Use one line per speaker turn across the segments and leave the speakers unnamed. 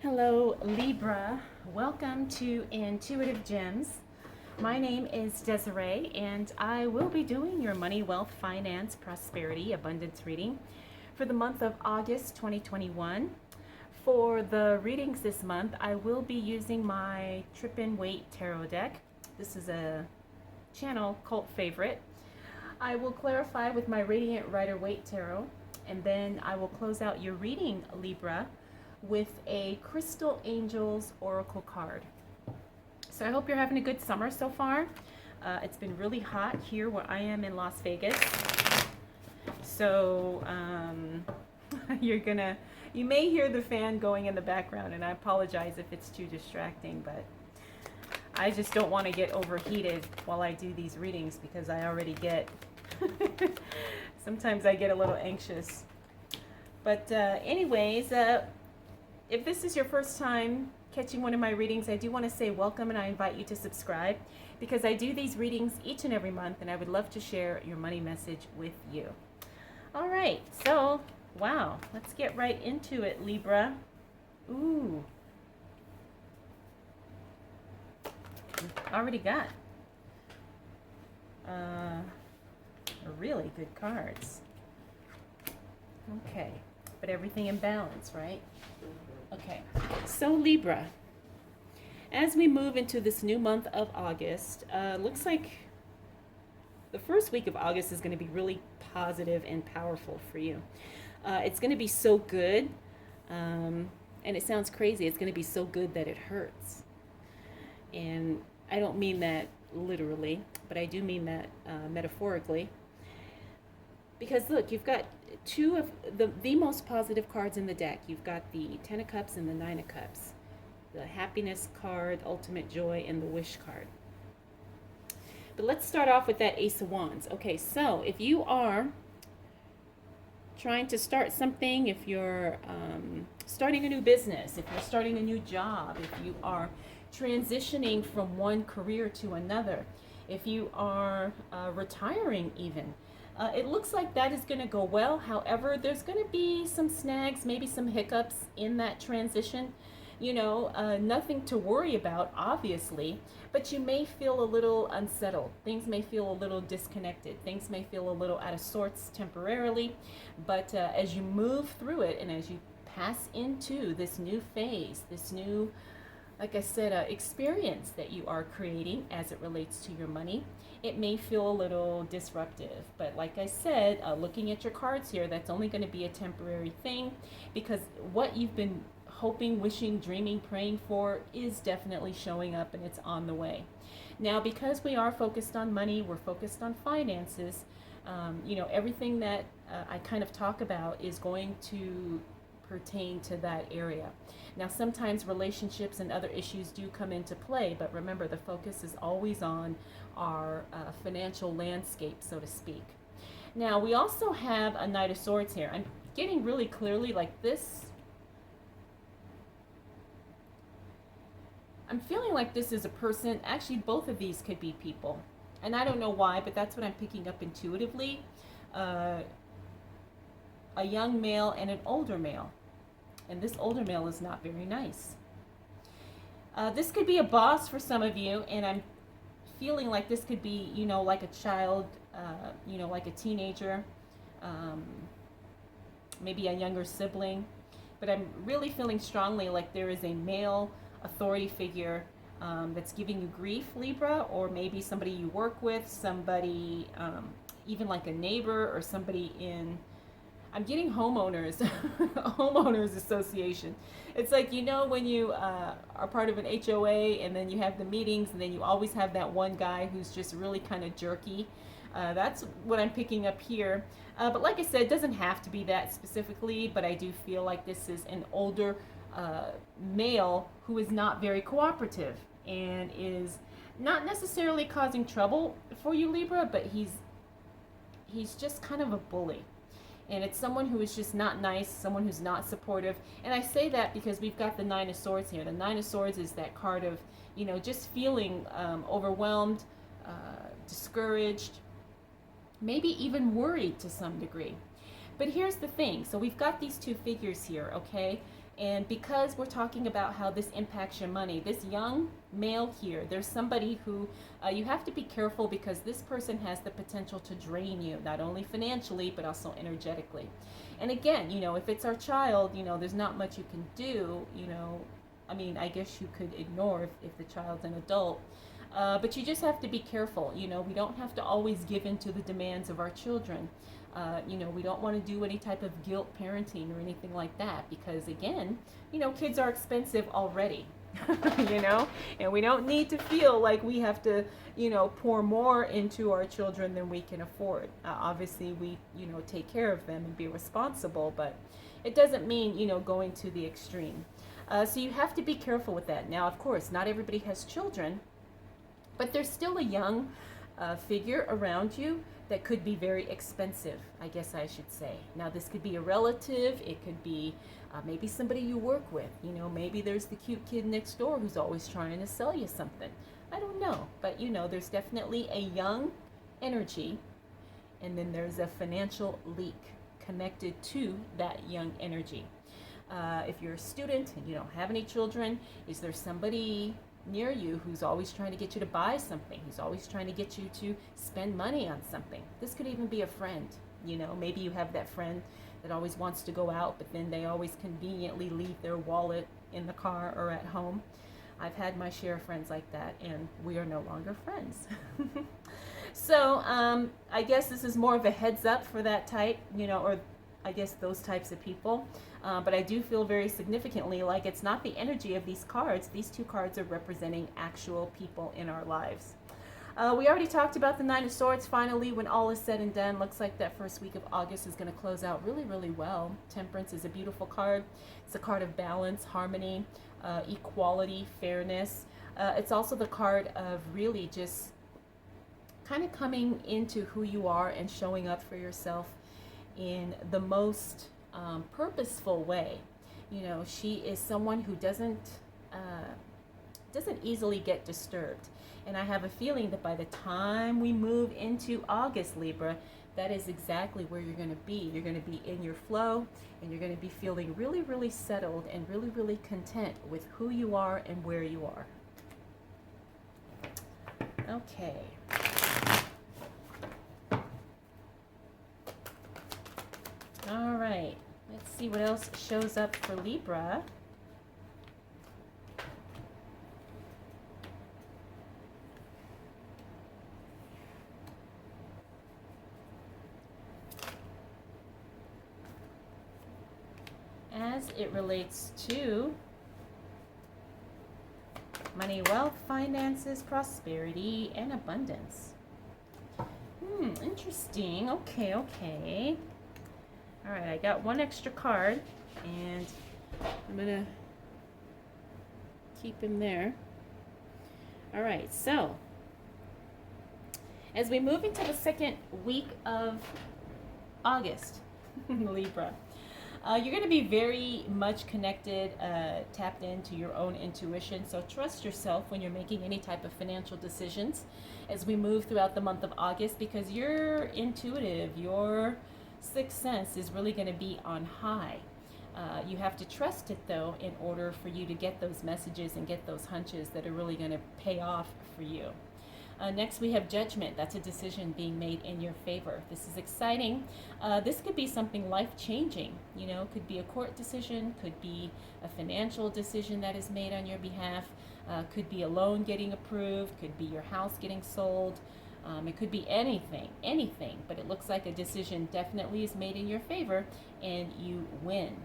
Hello, Libra. Welcome to Intuitive Gems. My name is Desiree, and I will be doing your money, wealth, finance, prosperity, abundance reading for the month of August 2021. For the readings this month, I will be using my Trippin Waite tarot deck. This is a channel cult favorite. I will clarify with my Radiant Rider Waite tarot, and then I will close out your reading, Libra, with a Crystal Angels Oracle card. So I hope you're having a good summer so far. It's been really hot here where I am in Las Vegas. So you may hear the fan going in the background, and I apologize if it's too distracting, but I just don't want to get overheated while I do these readings because I already get, sometimes I get a little anxious. But anyways, if this is your first time catching one of my readings, I do want to say welcome, and I invite you to subscribe because I do these readings each and every month, and I would love to share your money message with you. All right, so wow, let's get right into it, Libra. Ooh, already got really good cards. Okay, but everything in balance, right? Okay, so Libra, as we move into this new month of August, looks like the first week of August is going to be really positive and powerful for you. It's going to be so good, and it sounds crazy, it's going to be so good that it hurts. And I don't mean that literally, but I do mean that metaphorically. Because look, you've got two of the most positive cards in the deck. You've got the Ten of Cups and the Nine of Cups. The Happiness card, Ultimate Joy, and the Wish card. But let's start off with that Ace of Wands. Okay, so if you are trying to start something, if you're starting a new business, if you're starting a new job, if you are transitioning from one career to another, if you are retiring even, it looks like that is going to go well. However, there's going to be some snags, maybe some hiccups in that transition. You know, nothing to worry about, obviously, but you may feel a little unsettled. Things may feel a little disconnected. Things may feel a little out of sorts temporarily, but as you move through it and as you pass into this new phase, this new, like I said, experience that you are creating as it relates to your money, it may feel a little disruptive. But like I said, looking at your cards here, that's only going to be a temporary thing because what you've been hoping, wishing, dreaming, praying for is definitely showing up, and it's on the way. Now, because we are focused on money, we're focused on finances, you know, everything that I kind of talk about is going to pertain to that area. Now, sometimes relationships and other issues do come into play, but remember, the focus is always on our financial landscape, so to speak. Now, we also have a Knight of Swords here. I'm getting really clearly like this. I'm feeling like this is a person. Actually, both of these could be people. And I don't know why, but that's what I'm picking up intuitively. A young male and an older male. And this older male is not very nice. This could be a boss for some of you, and I'm feeling like this could be, you know, like a child, you know, like a teenager, maybe a younger sibling. But I'm really feeling strongly like there is a male authority figure that's giving you grief, Libra, or maybe somebody you work with, somebody, even like a neighbor or somebody in, I'm getting homeowners, homeowners association. It's like, you know, when you are part of an HOA and then you have the meetings and then you always have that one guy who's just really kind of jerky. That's what I'm picking up here. But like I said, it doesn't have to be that specifically, but I do feel like this is an older male who is not very cooperative and is not necessarily causing trouble for you, Libra, but he's just kind of a bully. And it's someone who is just not nice, someone who's not supportive. And I say that because we've got the Nine of Swords here. The Nine of Swords is that card of, you know, just feeling overwhelmed, discouraged, maybe even worried to some degree. But here's the thing. So we've got these two figures here, okay? And because we're talking about how this impacts your money, this young male here, there's somebody who you have to be careful, because this person has the potential to drain you, not only financially, but also energetically. And again, if it's our child, there's not much you can do, I mean, I guess you could ignore if the child's an adult. But you just have to be careful. We don't have to always give in to the demands of our children. We don't want to do any type of guilt parenting or anything like that, because again, kids are expensive already. And we don't need to feel like we have to, pour more into our children than we can afford. Obviously, we, take care of them and be responsible, but it doesn't mean, going to the extreme. So you have to be careful with that. Now, of course, not everybody has children, but there's still a young figure around you that could be very expensive, I guess I should say. Now, this could be a relative. It could be maybe somebody you work with. Maybe there's the cute kid next door who's always trying to sell you something. I don't know. But, there's definitely a young energy, and then there's a financial leak connected to that young energy. If you're a student and you don't have any children, is there somebody near you who's always trying to get you to buy something, who's always trying to get you to spend money on something? This could even be a friend. Maybe you have that friend that always wants to go out, but then they always conveniently leave their wallet in the car or at home. I've had my share of friends like that, and we are no longer friends. So I guess this is more of a heads up for that type, or I guess those types of people. But I do feel very significantly like it's not the energy of these cards. These two cards are representing actual people in our lives. We already talked about the Nine of Swords. Finally, when all is said and done, looks like that first week of August is going to close out really, really well. Temperance is a beautiful card. It's a card of balance, harmony, equality, fairness. It's also the card of really just kind of coming into who you are and showing up for yourself in the most purposeful way. She is someone who doesn't easily get disturbed. And I have a feeling that by the time we move into August, Libra, that is exactly where you're going to be. You're going to be in your flow, and you're going to be feeling really, really settled and really, really content with who you are and where you are. Okay. All right. Let's see what else shows up for Libra. As it relates to money, wealth, finances, prosperity, and abundance. Interesting. Okay. All right, I got one extra card, and I'm going to keep him there. All right, so as we move into the second week of August, Libra, you're going to be very much connected, tapped into your own intuition. So trust yourself when you're making any type of financial decisions as we move throughout the month of August, because you're intuitive. Your sixth sense is really going to be on high. You have to trust it, though, in order for you to get those messages and get those hunches that are really going to pay off for you. Next, we have judgment. That's a decision being made in your favor. This is exciting. This could be something life-changing. Could be a court decision, could be a financial decision that is made on your behalf, could be a loan getting approved, could be your house getting sold. It could be anything, but it looks like a decision definitely is made in your favor, and you win.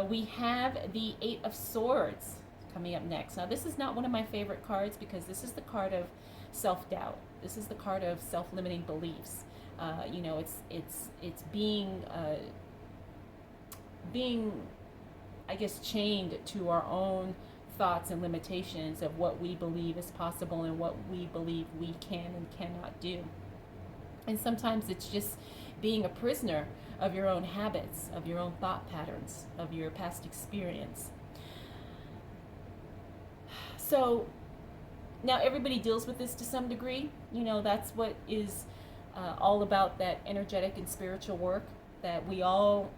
We have the Eight of Swords coming up next. Now, this is not one of my favorite cards, because this is the card of self-doubt. This is the card of self-limiting beliefs. It's being, I guess, chained to our own thoughts and limitations of what we believe is possible and what we believe we can and cannot do. And sometimes it's just being a prisoner of your own habits, of your own thought patterns, of your past experience. So now everybody deals with this to some degree. That's what is all about that energetic and spiritual work, that we all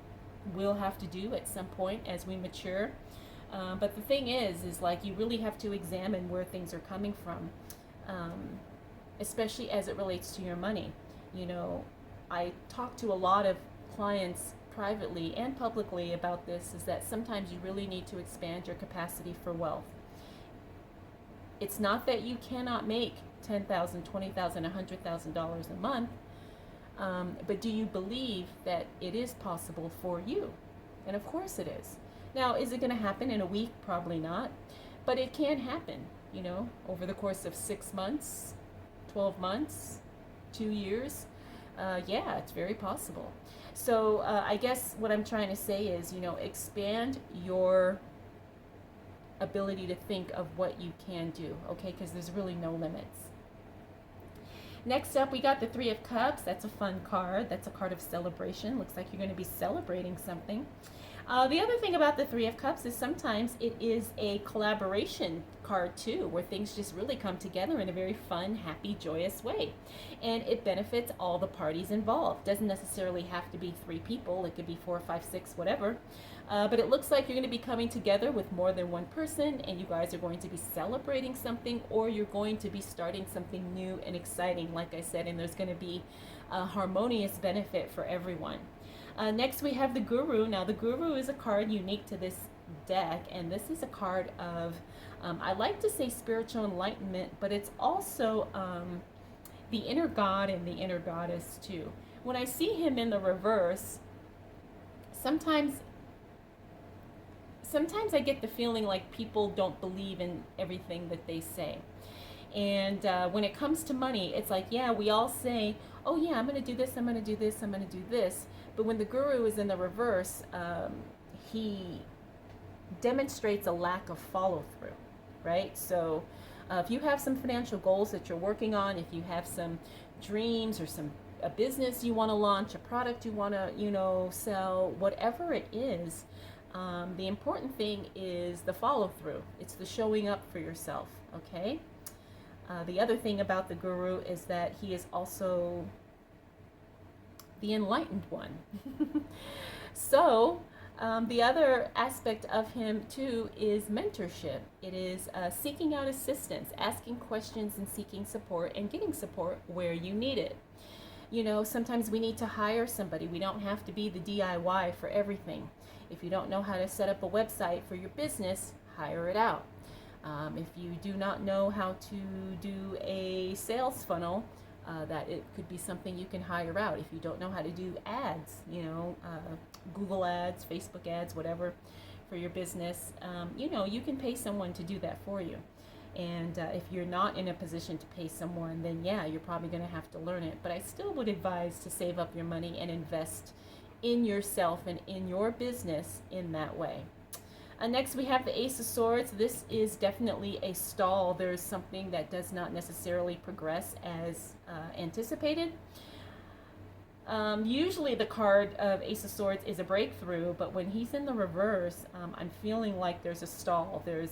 will have to do at some point as we mature. But the thing is like you really have to examine where things are coming from, especially as it relates to your money. You know, I talk to a lot of clients privately and publicly about this, is that sometimes you really need to expand your capacity for wealth. It's not that you cannot make $10,000, $20,000, $100,000 a month, but do you believe that it is possible for you? And of course it is. Now, is it going to happen in a week? Probably not, but it can happen, you know, over the course of 6 months, 12 months, 2 years. Yeah, it's very possible. So I guess what I'm trying to say is, you know, expand your ability to think of what you can do, okay? Because there's really no limits. Next up, we got the Three of Cups. That's a fun card. That's a card of celebration. Looks like you're going to be celebrating something. The other thing about the Three of Cups is sometimes it is a collaboration card too, where things just really come together in a very fun, happy, joyous way. And it benefits all the parties involved. Doesn't necessarily have to be 3 people. It could be 4, 5, 6, whatever. But it looks like you're going to be coming together with more than one person, and you guys are going to be celebrating something, or you're going to be starting something new and exciting, like I said, and there's going to be a harmonious benefit for everyone. Next, we have the Guru. Now, the Guru is a card unique to this deck, and this is a card of, I like to say spiritual enlightenment, but it's also the inner god and the inner goddess too. When I see him in the reverse, sometimes I get the feeling like people don't believe in everything that they say. And when it comes to money, it's like, yeah, we all say, oh yeah, I'm going to do this, I'm going to do this, I'm going to do this. But when the Guru is in the reverse, he demonstrates a lack of follow through, right? So if you have some financial goals that you're working on, if you have some dreams or a business you want to launch, a product you want to, you know, sell, whatever it is, the important thing is the follow through. It's the showing up for yourself, okay? The other thing about the Guru is that he is also the enlightened one. So the other aspect of him too is mentorship. It is seeking out assistance, asking questions and seeking support, and getting support where you need it. You know, sometimes we need to hire somebody. We don't have to be the DIY for everything. If you don't know how to set up a website for your business, hire it out. If you do not know how to do a sales funnel, that it could be something you can hire out. If you don't know how to do ads, you know, Google ads, Facebook ads, whatever, for your business, you know, you can pay someone to do that for you. And if you're not in a position to pay someone, then yeah, you're probably going to have to learn it. But I still would advise to save up your money and invest in yourself and in your business in that way. Next, we have the Ace of Swords. This is definitely a stall. There's something that does not necessarily progress as anticipated. Usually the card of Ace of Swords is a breakthrough, but when he's in the reverse, I'm feeling like there's a stall. There's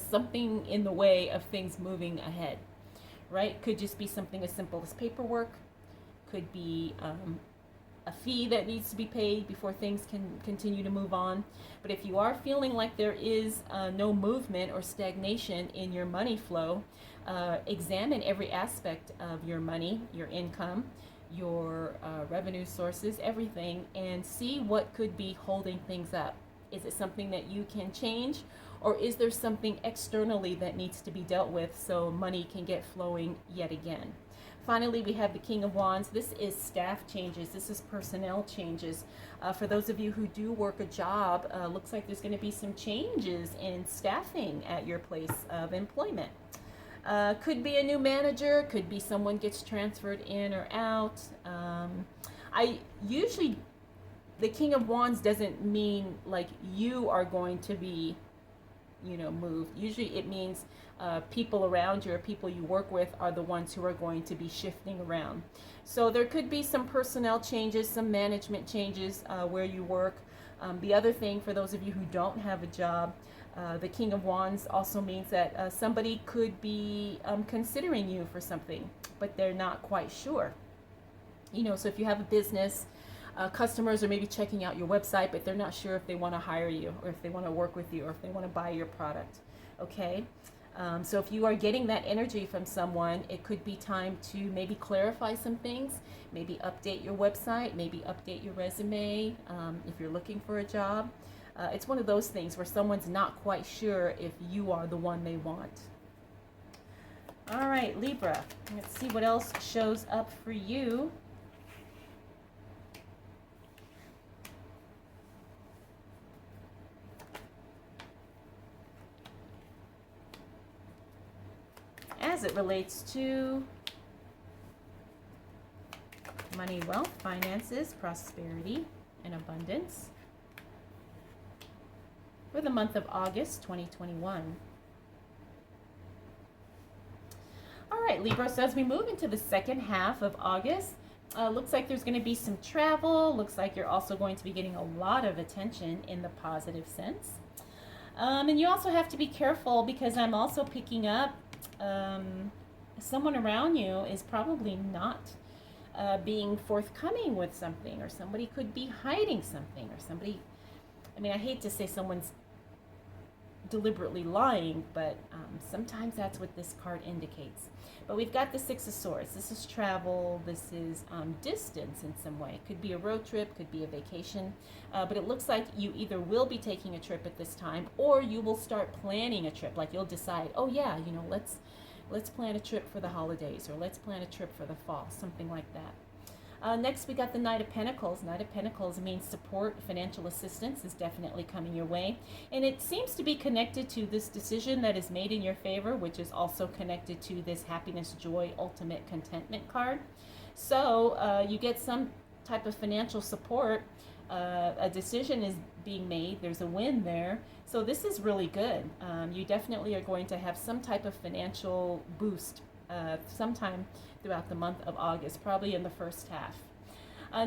something in the way of things moving ahead, right? Could just be something as simple as paperwork. Could be a fee that needs to be paid before things can continue to move on. But if you are feeling like there is no movement or stagnation in your money flow, examine every aspect of your money, your income, your revenue sources, everything, and see what could be holding things up. Is it something that you can change, or is there something externally that needs to be dealt with so money can get flowing yet again? Finally, we have the King of Wands. This is staff changes. This is personnel changes. For those of you who do work a job, looks like there's going to be some changes in staffing at your place of employment. Could be a new manager. Could be someone gets transferred in or out. The King of Wands doesn't mean like you are going to be, you know, moved. Usually it means people around you or people you work with are the ones who are going to be shifting around. So there could be some personnel changes, some management changes where you work. The other thing, for those of you who don't have a job, the King of Wands also means that somebody could be considering you for something, but they're not quite sure. You know, so if you have a business, customers are maybe checking out your website, but they're not sure if they want to hire you or if they want to work with you or if they want to buy your product. Okay. So if you are getting that energy from someone, it could be time to maybe clarify some things, maybe update your website, maybe update your resume if you're looking for a job. It's one of those things where someone's not quite sure if you are the one they want. All right, Libra, let's see what else shows up for you. As it relates to money, wealth, finances, prosperity, and abundance for the month of August 2021. All right, Libra, so as we move into the second half of August, looks like there's going to be some travel. Looks like you're also going to be getting a lot of attention in the positive sense. And you also have to be careful because I'm also picking up someone around you is probably not being forthcoming with something, or somebody could be hiding something, or somebody, I mean, I hate to say someone's deliberately lying, but sometimes that's what this card indicates. But we've got the Six of Swords. This is travel. This is distance in some way. Could be a road trip, could be a vacation. But it looks like you either will be taking a trip at this time, or you will start planning a trip. Like you'll decide, oh yeah, you know, let's plan a trip for the holidays, or let's plan a trip for the fall, something like that. Next, we got the Knight of Pentacles. Knight of Pentacles means support, financial assistance is definitely coming your way. And it seems to be connected to this decision that is made in your favor, which is also connected to this happiness, joy, ultimate contentment card. So you get some type of financial support. A decision is being made. There's a win there. So this is really good. You definitely are going to have some type of financial boost sometime throughout the month of August, probably in the first half.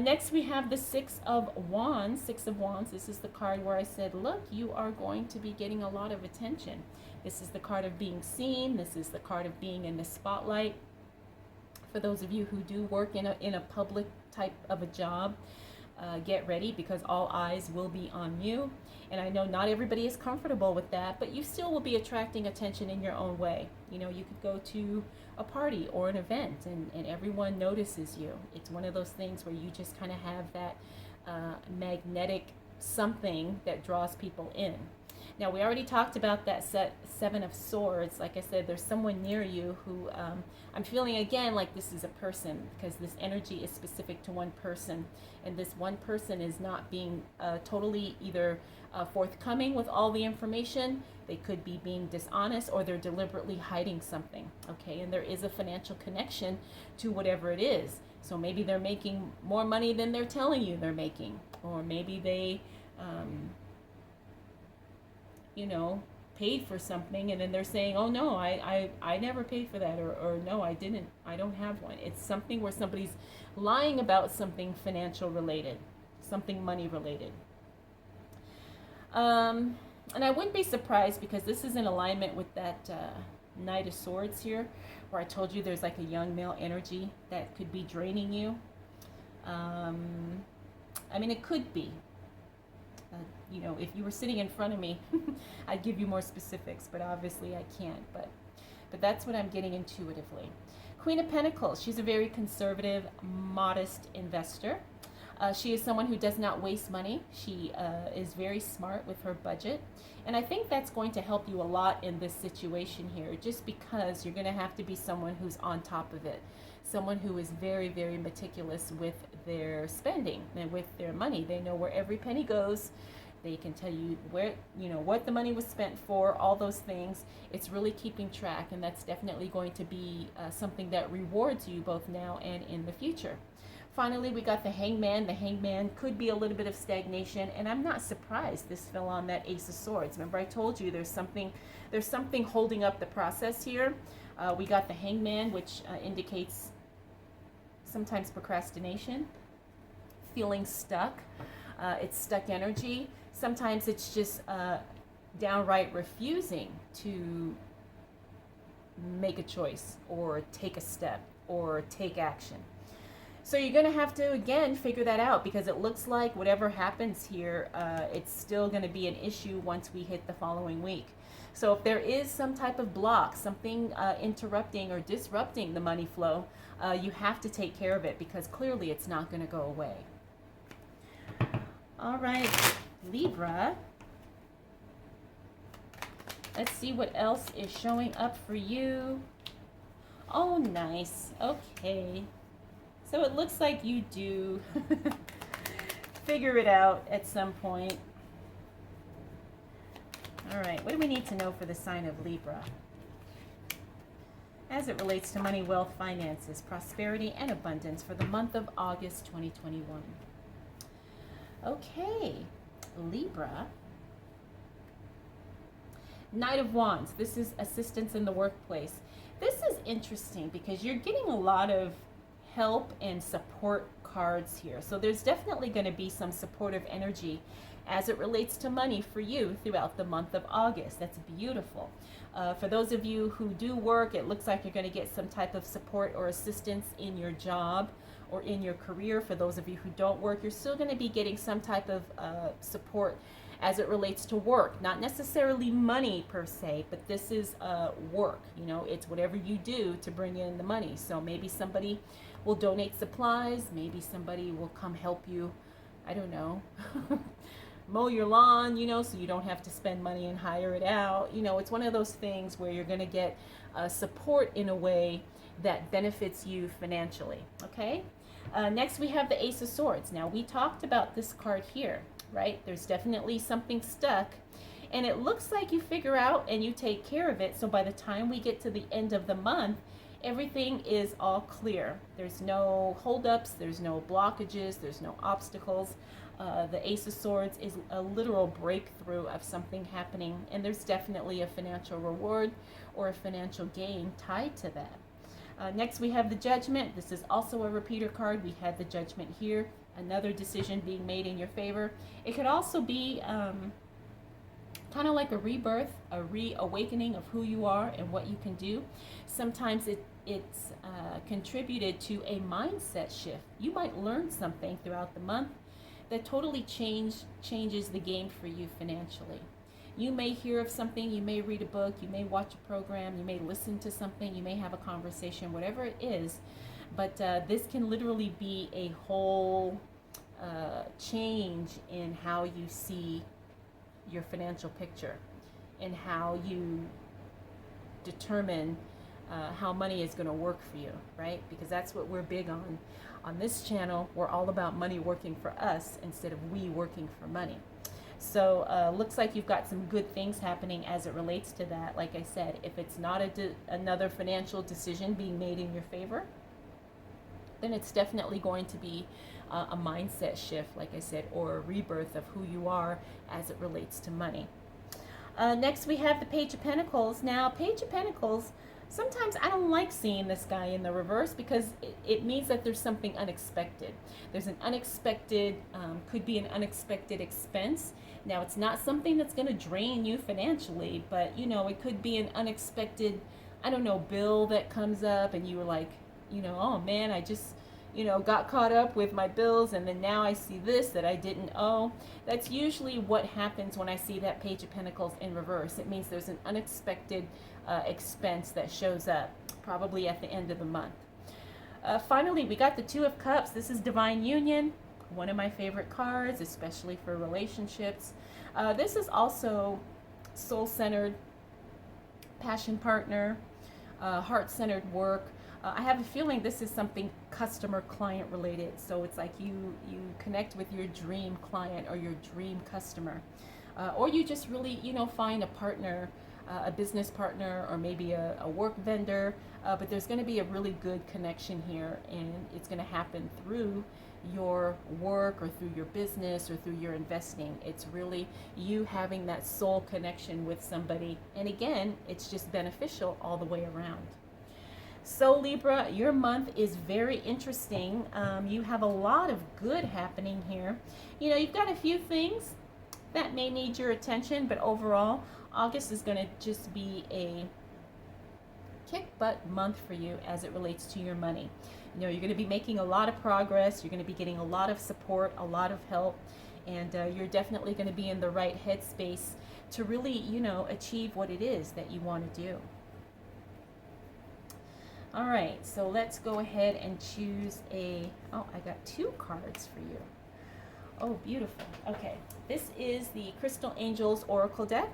Next, we have the Six of Wands. Six of Wands, this is the card where I said, look, you are going to be getting a lot of attention. This is the card of being seen. This is the card of being in the spotlight. For those of you who do work in a public type of a job, get ready because all eyes will be on you. And I know not everybody is comfortable with that, but you still will be attracting attention in your own way. You know, you could go to a party or an event and everyone notices you. It's one of those things where you just kind of have that magnetic something that draws people in. Now, we already talked about that Seven of Swords. Like I said, there's someone near you who I'm feeling again like this is a person, because this energy is specific to one person. And this one person is not being totally either forthcoming with all the information. They could be being dishonest, or they're deliberately hiding something. Okay, and there is a financial connection to whatever it is. So maybe they're making more money than they're telling you they're making. Or maybe they you know, paid for something and then they're saying, oh no, I never paid for that, or no, I don't have one. It's something where somebody's lying about something financial related, something money related. And I wouldn't be surprised, because this is in alignment with that Knight of Swords here, where I told you there's like a young male energy that could be draining you. I mean, it could be. You know, if you were sitting in front of me, I'd give you more specifics, but obviously I can't. But that's what I'm getting intuitively. Queen of Pentacles, she's a very conservative, modest investor. She is someone who does not waste money. She is very smart with her budget. And I think that's going to help you a lot in this situation here, just because you're going to have to be someone who's on top of it. Someone who is very, very meticulous with their spending and with their money. They know where every penny goes. They can tell you where, you know, what the money was spent for, all those things. It's really keeping track, and that's definitely going to be something that rewards you both now and in the future. Finally, we got the Hangman. The Hangman could be a little bit of stagnation, and I'm not surprised this fell on that Ace of Swords. Remember, I told you there's something holding up the process here. We got the Hangman, which indicates sometimes procrastination, feeling stuck. It's stuck energy. Sometimes it's just downright refusing to make a choice or take a step or take action. So you're going to have to, again, figure that out, because it looks like whatever happens here, it's still going to be an issue once we hit the following week. So if there is some type of block, something interrupting or disrupting the money flow, you have to take care of it, because clearly it's not going to go away. All right, Libra. Let's see what else is showing up for you. Oh, nice. Okay. So it looks like you do figure it out at some point. All right, what do we need to know for the sign of Libra as it relates to money, wealth, finances, prosperity, and abundance for the month of August 2021? Okay, Libra. Knight of Wands. This is assistance in the workplace. This is interesting because you're getting a lot of help and support cards here. So there's definitely going to be some supportive energy as it relates to money for you throughout the month of August. That's beautiful. For those of you who do work, it looks like you're going to get some type of support or assistance in your job or in your career. For those of you who don't work, you're still going to be getting some type of support as it relates to work. Not necessarily money per se, but this is work. You know, it's whatever you do to bring in the money. So maybe somebody will donate supplies. Maybe somebody will come help you, I don't know, mow your lawn, you know, so you don't have to spend money and hire it out. You know, it's one of those things where you're going to get support in a way that benefits you financially. Okay. Next, we have the Ace of Swords. Now, we talked about this card here, right? There's definitely something stuck, and it looks like you figure out and you take care of it. So by the time we get to the end of the month, everything is all clear. There's no holdups, there's no blockages, there's no obstacles. The Ace of Swords is a literal breakthrough of something happening, and there's definitely a financial reward or a financial gain tied to that. Next, we have the Judgment. This is also a repeater card. We had the Judgment here, another decision being made in your favor. It could also be kind of like a rebirth, a reawakening of who you are and what you can do. Sometimes it's contributed to a mindset shift. You might learn something throughout the month that totally changes the game for you financially. You may hear of something, you may read a book, you may watch a program, you may listen to something, you may have a conversation, whatever it is, but this can literally be a whole change in how you see your financial picture and how you determine how money is going to work for you, right? Because that's what we're big on. On this channel, we're all about money working for us instead of we working for money. So looks like you've got some good things happening as it relates to that. Like I said, if it's not another financial decision being made in your favor, then it's definitely going to be a mindset shift, like I said, or a rebirth of who you are as it relates to money. Next, we have the Page of Pentacles. Now, Page of Pentacles, sometimes I don't like seeing this guy in the reverse because it means that there's something unexpected. There's an unexpected, could be an unexpected expense. Now, it's not something that's going to drain you financially, but, you know, it could be an unexpected, I don't know, bill that comes up and you were like, you know, oh man, I just, you know, got caught up with my bills and then now I see this that I didn't owe. That's usually what happens when I see that Page of Pentacles in reverse. It means there's an unexpected expense that shows up probably at the end of the month. Finally, we got the Two of Cups. This is Divine Union, one of my favorite cards, especially for relationships. This is also soul-centered, passion partner, heart-centered work. I have a feeling this is something customer-client related. So it's like you connect with your dream client or your dream customer. Or you just really, you know, find a partner, a business partner, or maybe a work vendor. But there's going to be a really good connection here, and it's going to happen through your work or through your business or through your investing. It's really you having that soul connection with somebody. And again, it's just beneficial all the way around. So Libra, your month is very interesting. You have a lot of good happening here. You know, you've got a few things that may need your attention, but overall, August is going to just be a kick-butt month for you as it relates to your money. You know, you're going to be making a lot of progress. You're going to be getting a lot of support, a lot of help, and you're definitely going to be in the right headspace to really, you know, achieve what it is that you want to do. All right, so let's go ahead and choose a, oh, I got 2 cards for you. Oh, beautiful. Okay, this is the Crystal Angels Oracle deck.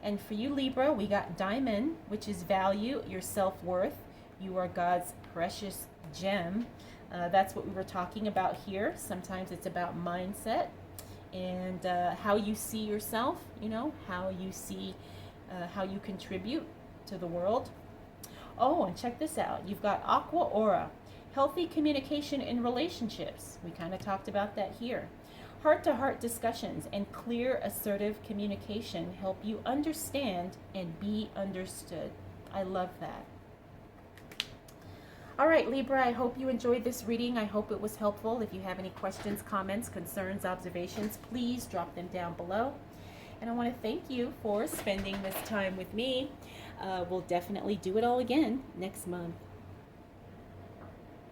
And for you, Libra, we got Diamond, which is value, your self-worth. You are God's precious gem. That's what we were talking about here. Sometimes it's about mindset and how you see yourself, you know, how you see, how you contribute to the world. Oh, and check this out. You've got Aqua Aura, healthy communication in relationships. We kind of talked about that here. Heart-to-heart discussions and clear, assertive communication help you understand and be understood. I love that. All right, Libra, I hope you enjoyed this reading. I hope it was helpful. If you have any questions, comments, concerns, observations, please drop them down below. And I want to thank you for spending this time with me. We'll definitely do it all again next month.